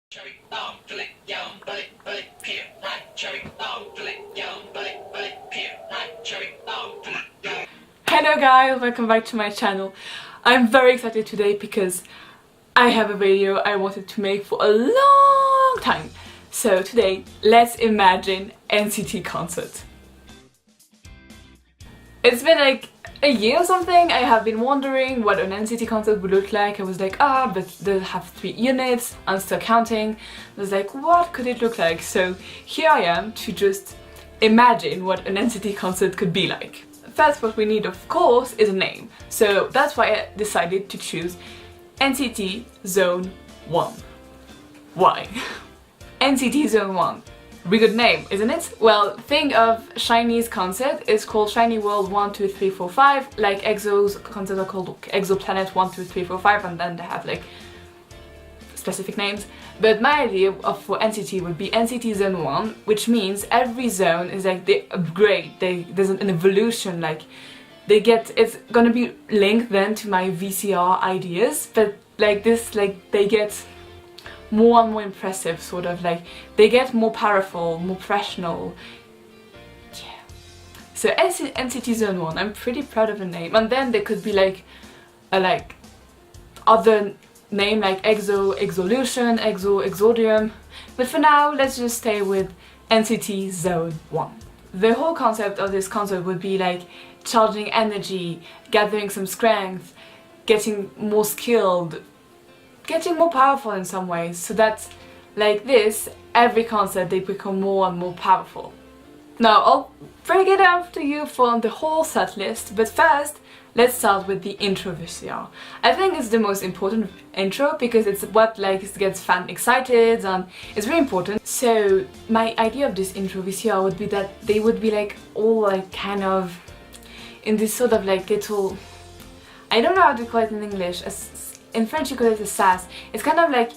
Cherry bomb, fillet, yum, bullet, bullet, peer, right, cherry bomb, fillet, yum, bullet, bullet, peer, right, cherry bomb, fillet, yum. Hello guys, welcome back to my channel. I'm very excited today because I have a video I wanted to make for a long time. So today, let's imagine NCT concert. It's been like a year or something. I have been wondering what an NCT concert would look like. I was like, but they have 3 units, I'm still counting. I was like, what could it look like? So here I am to just imagine what an NCT concert could be like. First, what we need, of course, is a name. So that's why I decided to choose NCT Zone 1. Why? NCT Zone 1. Really good name, isn't it? Well, think of SHINee's concert. It's called SHINee World 1, 2, 3, 4, 5. Like EXO's concerts are called Exoplanet 1, 2, 3, 4, 5, and then they have like specific names. But my idea for NCT would be NCT Zone 1, which means every zone is like they upgrade, there's an evolution, like they get, it's gonna be linked then to my VCR ideas, but like this, like they get more and more impressive, sort of like they get more powerful, more professional. Yeah. So NCT Zone 1, I'm pretty proud of the name. And then there could be like a other name like EXO, Exolution, EXO, Exodium. But for now, let's just stay with NCT Zone 1. The whole concept of this concert would be like charging energy, gathering some strength, getting more skilled, getting more powerful in some ways, so that like this, every concert they become more and more powerful. Now I'll break it down to you for the whole set list, but first let's start with the intro VCR. I think it's the most important intro because it's what like gets fans excited and it's really important. So my idea of this intro VCR would be that they would be like all like kind of in this sort of like little, I don't know how to call it in English, in French you call it a sas. It's kind of like,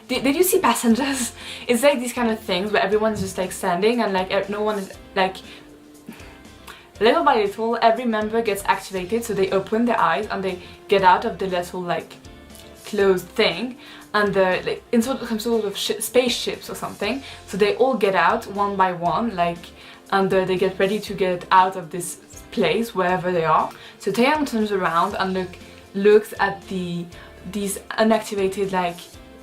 did you see Passengers? It's like these kind of things where everyone's just like standing and like no one is like, little by little every member gets activated, so they open their eyes and they get out of the little like closed thing, and they're like in some sort of spaceships or something, so they all get out one by one, like, and they get ready to get out of this place wherever they are. So Taeyang turns around and looks at these unactivated like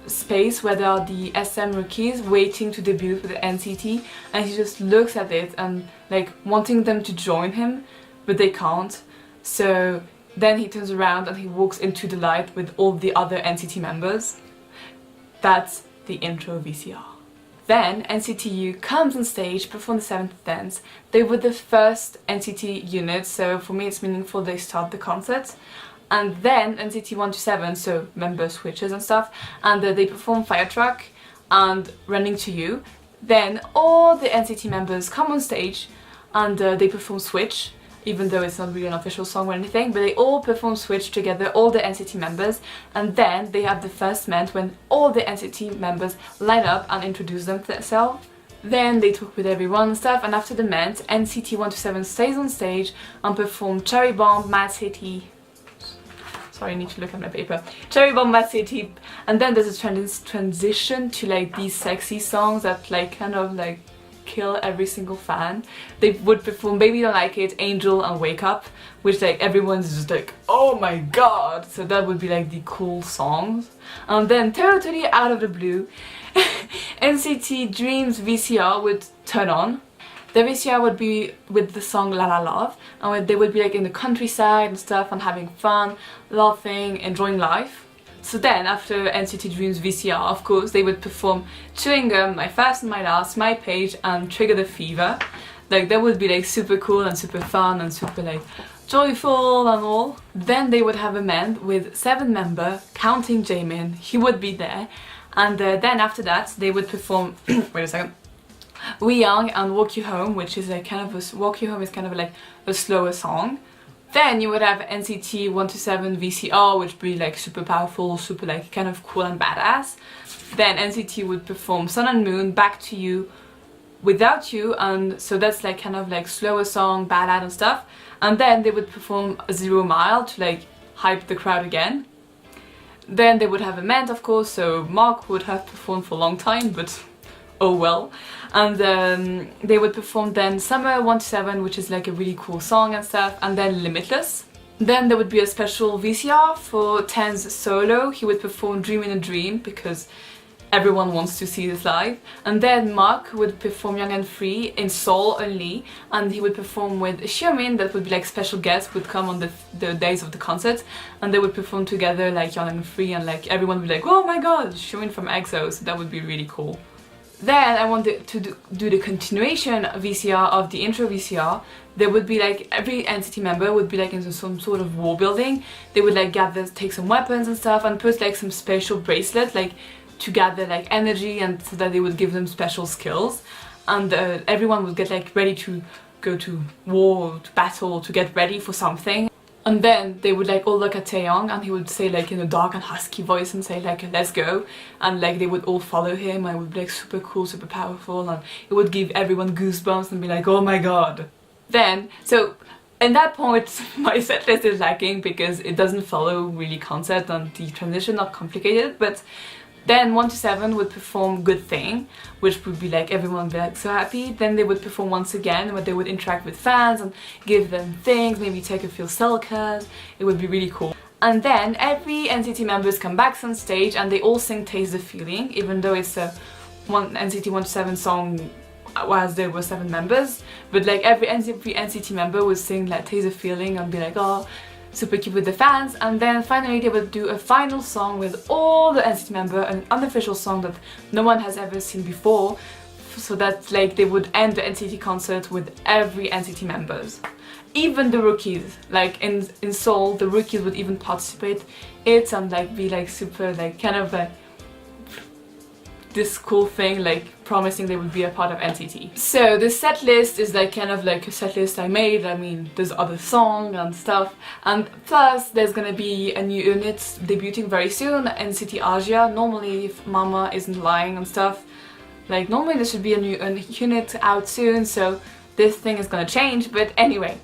space where there are the SM rookies waiting to debut with the NCT, and he just looks at it and like wanting them to join him, but they can't. So then he turns around and he walks into the light with all the other NCT members. That's the intro VCR. Then NCT comes on stage, perform the 7th dance. They were the first NCT unit, so for me it's meaningful they start the concert. And then NCT 1 to 7, so member switches and stuff, and they perform Fire Truck and Running to You. Then all the NCT members come on stage and they perform Switch, even though it's not really an official song or anything, but they all perform Switch together, all the NCT members, and then they have the first ment when all the NCT members line up and introduce themselves. Then they talk with everyone and stuff, and after the ment, NCT 1 to 7 stays on stage and perform Cherry Bomb, Mad City. Sorry, I need to look at my paper. Cherry Bomb, Mad City, and then there's a transition to like these sexy songs that like kind of like kill every single fan. They would perform Baby Don't Like It, Angel and Wake Up, which like everyone's just like, oh my god! So that would be like the cool songs. And then totally out of the blue, NCT Dreams VCR would turn on. The VCR would be with the song La La Love, and they would be like in the countryside and stuff and having fun, laughing, enjoying life. So then after NCT Dreams VCR, of course, they would perform Chewing Gum, My First and My Last, My Page and Trigger the Fever. Like that would be like super cool and super fun and super like joyful and all. Then they would have a ment with 7 members, counting Jaemin, he would be there. And then after that they would perform, wait a second, We Young and Walk You Home, which is like kind of a, Walk You Home is kind of like a slower song. Then you would have NCT 1 to 7 VCR, which would be like super powerful, super like kind of cool and badass. Then NCT would perform Sun and Moon, Back to You, Without You, and so that's like kind of like slower song, ballad and stuff. And then they would perform 0 Mile to like hype the crowd again. Then they would have a ment, of course, so Mark would have performed for a long time, but oh well. And they would perform then Summer 127, which is like a really cool song and stuff, and then Limitless. Then there would be a special VCR for Ten's solo. He would perform Dream in a Dream because everyone wants to see this live. And then Mark would perform Young and Free in Seoul only, and he would perform with Xiaomin. That would be like special guests would come on the days of the concert, and they would perform together like Young and Free, and like everyone would be like, oh my god, Xiaomin from EXO, so that would be really cool. Then I wanted to do the continuation VCR of the intro VCR. There would be like every NCT member would be like in some sort of war building. They would like take some weapons and stuff and put like some special bracelet like to gather like energy, and so that they would give them special skills. And everyone would get like ready to go to war, to battle, to get ready for something. And then they would like all look at Taeyong, and he would say like in a dark and husky voice and say like, let's go. And like they would all follow him, and it would be like super cool, super powerful, and it would give everyone goosebumps and be like, oh my god. Then, so at that point my setlist is lacking because it doesn't follow really concept and the transition not complicated, but then 127 would perform Good Thing, which would be like everyone would be like so happy. Then they would perform Once Again, where they would interact with fans and give them things, maybe take a few selfies. It would be really cool. And then every NCT members come back on stage and they all sing Taste the Feeling, even though it's a NCT 127 song as there were 7 members. But like every NCT member would sing like Taste the Feeling and be like, oh, super cute with the fans. And then finally they would do a final song with all the NCT member, an unofficial song that no one has ever seen before, so that like they would end the NCT concert with every NCT members, even the rookies. Like in Seoul, the rookies would even participate it and like be like super like kind of like this cool thing, like promising they would be a part of NCT. So the set list is like kind of like a set list I made. I mean, there's other songs and stuff, and plus there's gonna be a new unit debuting very soon, NCT Asia. Normally, if Mama isn't lying and stuff, like normally there should be a new unit out soon, so this thing is gonna change. But anyway,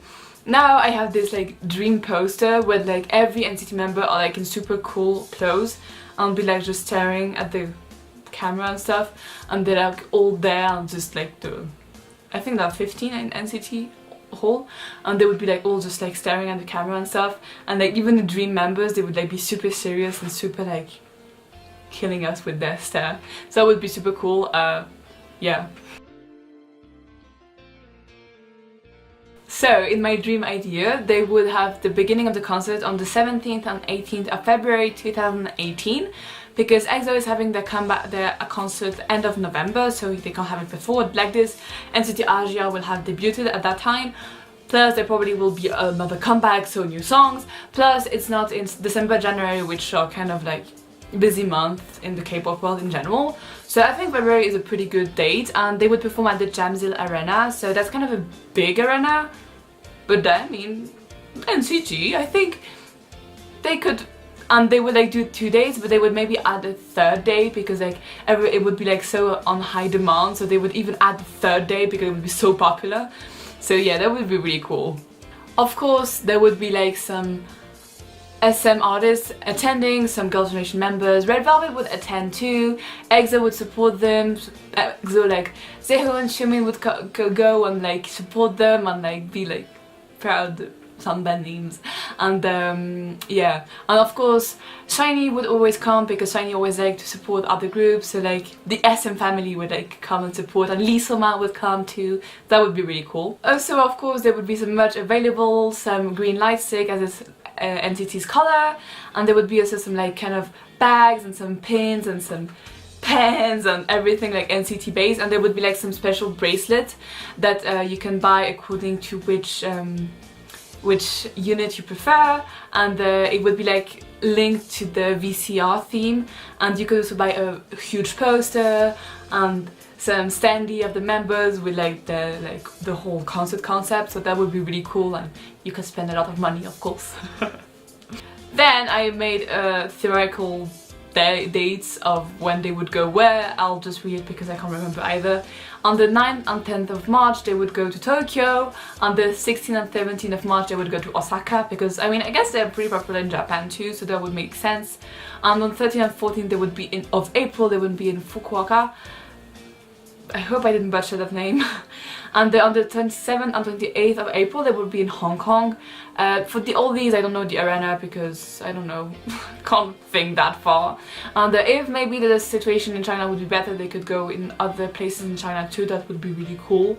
now I have this like dream poster with like every NCT member are like in super cool clothes and be like just staring at the camera and stuff, and they're like all there and just like I think there are 15 in NCT whole, and they would be like all just like staring at the camera and stuff, and like even the dream members, they would like be super serious and super like killing us with their stare, so that would be super cool. Yeah. So in my dream idea, they would have the beginning of the concert on the 17th and 18th of February 2018, because EXO is having their comeback, their concert end of November, so they can't have it before like this. NCT Asia will have debuted at that time, plus there probably will be another comeback, so new songs, plus it's not in December, January, which are kind of like busy months in the K-pop world in general. So I think February is a pretty good date, and they would perform at the Jamsil Arena, so that's kind of a big arena. But then, I mean, NCT, I think they could, and they would like do 2 days, but they would maybe add a 3rd day, because like it would be like so on high demand, so they would even add the 3rd day because it would be so popular. So yeah, that would be really cool. Of course, there would be like some SM artists attending, some Girls' Generation members. Red Velvet would attend too. EXO would support them. EXO, like Sehun, Xiaomin would go and like support them and like be like proud sunband names. And yeah, and of course SHINee would always come, because SHINee always like to support other groups, so like the SM family would like come and support, and Lee Soo-man would come too. That would be really cool. Also, of course, there would be some merch available, some green light stick as is NCT's color, and there would be also some like kind of bags and some pins and some pens and everything like NCT based, and there would be like some special bracelet that you can buy according to which unit you prefer, and it would be like linked to the VCR theme, and you could also buy a huge poster and some standee of the members with like the whole concert concept, so that would be really cool, and you can spend a lot of money, of course. Then I made a theoretical dates of when they would go where. I'll just read it because I can't remember either. On the 9th and 10th of March they would go to Tokyo. On the 16th and 17th of March they would go to Osaka, because I mean I guess they're pretty popular in Japan too, so that would make sense. And on 13th and 14th they would be of April they would be in Fukuoka. I hope I didn't butcher that name. And on the 27th and 28th of April they would be in Hong Kong. For all these I don't know the arena because I don't know, can't think that far. And if maybe the situation in China would be better, they could go in other places in China too, that would be really cool.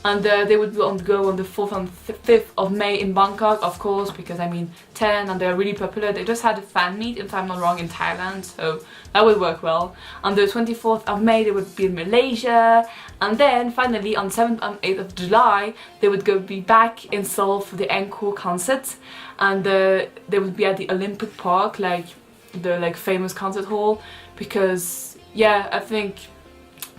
And they would go on the 4th and 5th of May in Bangkok, of course, because I mean 10 and they're really popular. They just had a fan meet, if I'm not wrong, in Thailand, so that would work well. On the 24th of May they would be in Malaysia, and then finally on 7th and 8th of July they would be back in Seoul for the encore concert, and they would be at the Olympic Park, like the famous concert hall, because yeah, I think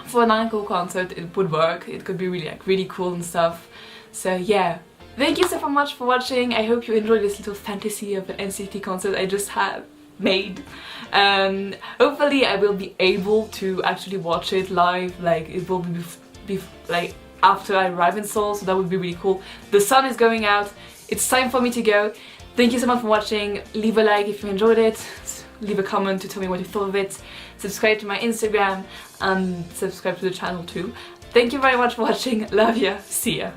for an encore concert it would work. It could be really cool and stuff. So yeah, thank you so much for watching. I hope you enjoyed this little fantasy of an NCT concert I just have made. Hopefully I will be able to actually watch it live, like it will be like after I arrive in Seoul, so that would be really cool. The sun is going out, it's time for me to go. Thank you so much for watching. Leave a like if you enjoyed it, leave a comment to tell me what you thought of it, subscribe to my Instagram and subscribe to the channel too. Thank you very much for watching, love ya, see ya.